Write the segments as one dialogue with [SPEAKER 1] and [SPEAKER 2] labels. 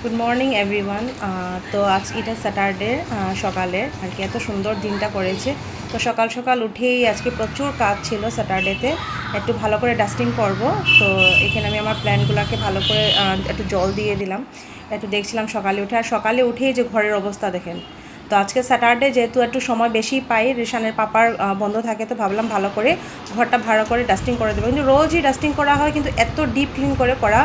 [SPEAKER 1] Good morning everyone. তো আজ এটা স্যাটারডে সকালে আর কি এত সুন্দর দিনটা করেছে। তো সকাল সকাল উঠেই আজকে প্রচুর কাজ ছিল স্যাটারডেতে, একটু ভালো করে ডাস্টিং করব। তো এখানে আমি আমার প্ল্যান্টগুলোকে ভালো করে একটু জল দিয়ে দিলাম, একটু দেখছিলাম সকালে উঠে। আর সকালে উঠেই যে ঘরের অবস্থা দেখেন। তো আজকে স্যাটারডে যেহেতু একটু সময় বেশি পাই, রিশানের পাপার বন্ধ থাকে, তো ভাবলাম ভালো করে ঘরটা ভালো করে ডাস্টিং করে দেবো। কিন্তু রোজই ডাস্টিং করা হয়, কিন্তু এত ডিপ ক্লিন করে করা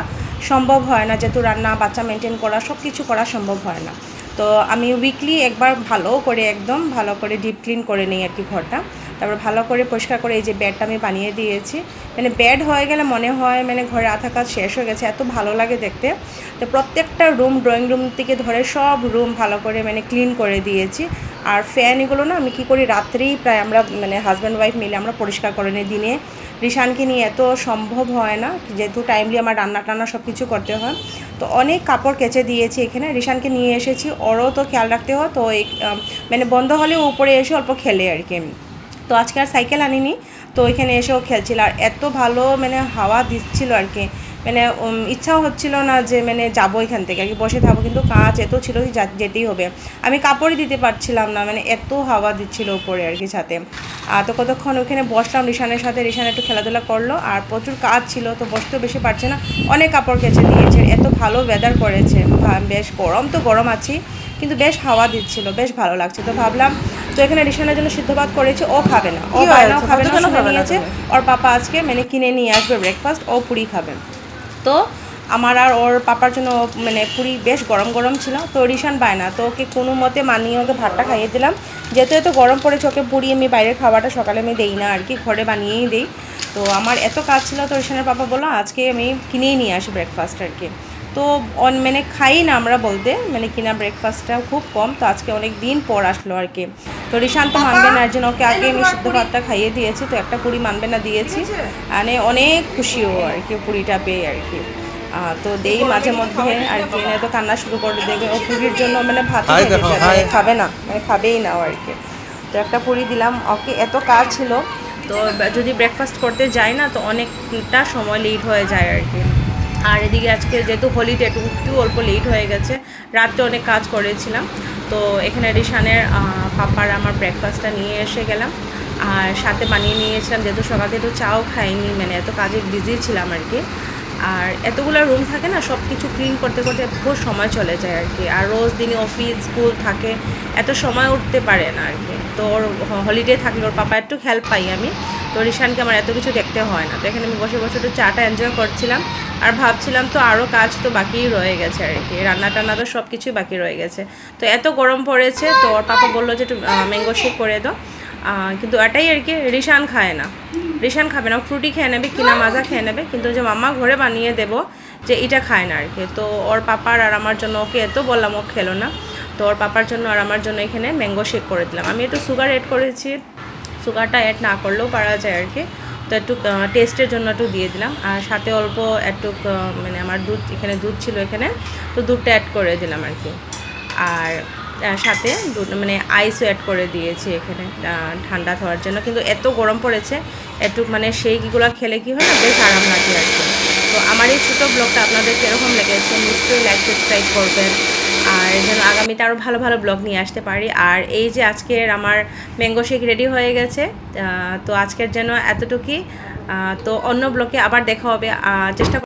[SPEAKER 1] সম্ভব হয় না, যেহেতু রান্না বাচ্চা মেনটেন করা সব কিছু করা সম্ভব হয় না। তো আমি উইকলি একবার ভালো করে একদম ভালো করে ডিপ ক্লিন করে নিই আর কি ঘরটা। তারপর ভালো করে পরিষ্কার করে এই যে বেডটা আমি বানিয়ে দিয়েছি। মানে বেড হয়ে গেলে মনে হয় মানে ঘরে আধা কাজ শেষ হয়ে গেছে, এত ভালো লাগে দেখতে। তো প্রত্যেকটা রুম, ড্রয়িং রুম থেকে ধরে সব রুম ভালো করে মানে ক্লিন করে দিয়েছি। আর ফ্যান এগুলো না আমি কী করি, রাত্রেই প্রায় আমরা মানে হাজব্যান্ড ওয়াইফ মিলে আমরা পরিষ্কার করে নিই। দিনে রিশানকে নিয়ে এত সম্ভব হয় না, যেহেতু টাইমলি আমার রান্না টান্না সব কিছু করতে হয়। তো অনেক কাপড় কেচে দিয়েছি এখানে, রিশানকে নিয়ে এসেছি, ওরও তো খেয়াল রাখতে হয়। তো মানে বন্ধ হলে উপরে এসে অল্প খেলে আর কি। তো আজকে আর সাইকেল আনিনি, তো ওইখানে এসেও খেলছিল। আর এত ভালো মানে হাওয়া দিচ্ছিল আর কি, মানে ইচ্ছাও হচ্ছিল না যে মানে যাবো এখান থেকে আর কি, বসে থাকবো, কিন্তু কাজ এত ছিল যেতেই হবে। আমি কাপড়ই দিতে পারছিলাম না, মানে এত হাওয়া দিচ্ছিল উপরে আর কি ছাদে। তো কতক্ষণ ওখানে বসলাম রিশানের সাথে, রিশান একটু খেলাধুলা করলো। আর প্রচুর কাজ ছিল, তো বসতেও বেশি পারছে না, অনেক কাপড় কেচে দিয়েছে। এত ভালো ওয়েদার করেছে, বেশ গরম তো গরম আছি, কিন্তু বেশ হাওয়া দিচ্ছিল, বেশ ভালো লাগছে। তো ভাবলাম, তো এখানে রিশানের জন্য সিদ্ধ ভাত করেছি, ও খাবে না, ও বায়নাও খাবে না, শুনে নিয়েছে ওর পাপা আজকে মানে কিনে নিয়ে আসবে ব্রেকফাস্ট, ও পুরি খাবে। তো আমার আর ওর পাপার জন্য মানে পুরি বেশ গরম গরম ছিল, তো রিশান বায়না, তো ওকে কোনো মতে মানিয়ে ওকে ভাতটা খাইয়ে দিলাম। যেহেতু এত গরম পড়েছে, ওকে পুরি আমি বাইরের খাবারটা সকালে আমি দিই না আর কি, ঘরে বানিয়েই দিই। তো আমার এত কাজ ছিল, তো রিশানের পাপা বললো আজকে আমি কিনেই নিয়ে আসি ব্রেকফাস্ট আর কি। তো মানে খাই না আমরা বলতে, মানে কিনা ব্রেকফাস্টটা খুব কম, তো আজকে অনেক দিন পর আসলো আর কি। তো রিশান তো মানবে না, এর জন্য ওকে আগে আমি সিদ্ধ ভাতটা খাইয়ে দিয়েছি, তো একটা পুরি মানবে না দিয়েছি। মানে অনেক খুশিও আর কি পুরিটা পেয়ে আর কি। তো দেই মাঝে মধ্যে আর কি, তো কান্না শুরু করে দেবে ও পুরীর জন্য, মানে ভাত খাবে না, মানে খাবেই না আর কি। তো একটা পুরি দিলাম ওকে, এত কাজ ছিল। তো যদি ব্রেকফাস্ট করতে যাই না, তো অনেকটা সময় লেট হয়ে যায় আর কি। আর এদিকে আজকে যেহেতু হলিডে, একটু অল্প লেট হয়ে গেছে, রাত্রে অনেক কাজ করেছিলাম। তো এখানে রিশানের পাপার আমার ব্রেকফাস্টটা নিয়ে এসে গেলাম, আর সাথে বানিয়ে নিয়েছিলাম, যেহেতু সকালে একটু চাও খাইনি, মানে এত কাজে বিজি ছিলাম আর কি। আর এতগুলো রুম থাকে না, সব কিছু ক্লিন করতে করতে বহু সময় চলে যায় আর কি। আর রোজ দিনই অফিস স্কুল থাকে, এত সময় উঠতে পারে না আর কি। তো ওর হলিডে থাকলে ওর পাপা একটু হেল্প পাই আমি, তো রিশানকে আমার এত কিছু দেখতে হয় না। তো এখানে আমি বসে বসে একটু চাটা এনজয় করছিলাম, আর ভাবছিলাম তো আরও কাজ তো বাকিই রয়ে গেছে আর কি, রান্না টান্না তো সব কিছুই বাকি রয়ে গেছে। তো এত গরম পড়েছে, তো ওর পাপা বললো যে একটু ম্যাঙ্গো শেক করে দাও। কিন্তু এটাই আর কি, রিশান খায় না, রিশান খাবে না, ফ্রুটি খেয়ে নেবে, কিনা মাজা খেয়ে নেবে, কিন্তু যে মাম্মা ঘরে বানিয়ে দেবো যে এটা খায় না আর কি। তো ওর পাপার আর আমার জন্য, ওকে এত বললাম ও খেলো না, তো ওর পাপার জন্য আর আমার জন্য এখানে ম্যাঙ্গো শেক করে দিলাম। আমি একটু সুগার অ্যাড করেছি, সুগারটা অ্যাড না করলেও পারা যায় আর কি। তো একটু টেস্টের জন্য একটু দিয়ে দিলাম, আর সাথে অল্প একটু মানে আমার দুধ, এখানে দুধ ছিল এখানে, তো দুধটা অ্যাড করে দিলাম আর কি। আর সাথে মানে আইসও অ্যাড করে দিয়েছি এখানে ঠান্ডা হওয়ার জন্য। কিন্তু এত গরম পড়েছে, একটু মানে সেইগুলো খেলে কি হয় না, বেশ আরাম লাগে আর কি। তো আমার এই ছোটো ব্লগটা আপনাদের কীরকম লেগেছে নিশ্চয়ই লাইক সাবস্ক্রাইব করবেন, আর যেন আগামীতে আরও ভালো ভালো ব্লগ নিয়ে আসতে পারি। আর এই যে আজকের আমার ম্যাঙ্গো শেক রেডি হয়ে গেছে, তো আজকের জন্য এতটুকুই। তো অন্য ব্লগে আবার দেখা হবে, চেষ্টা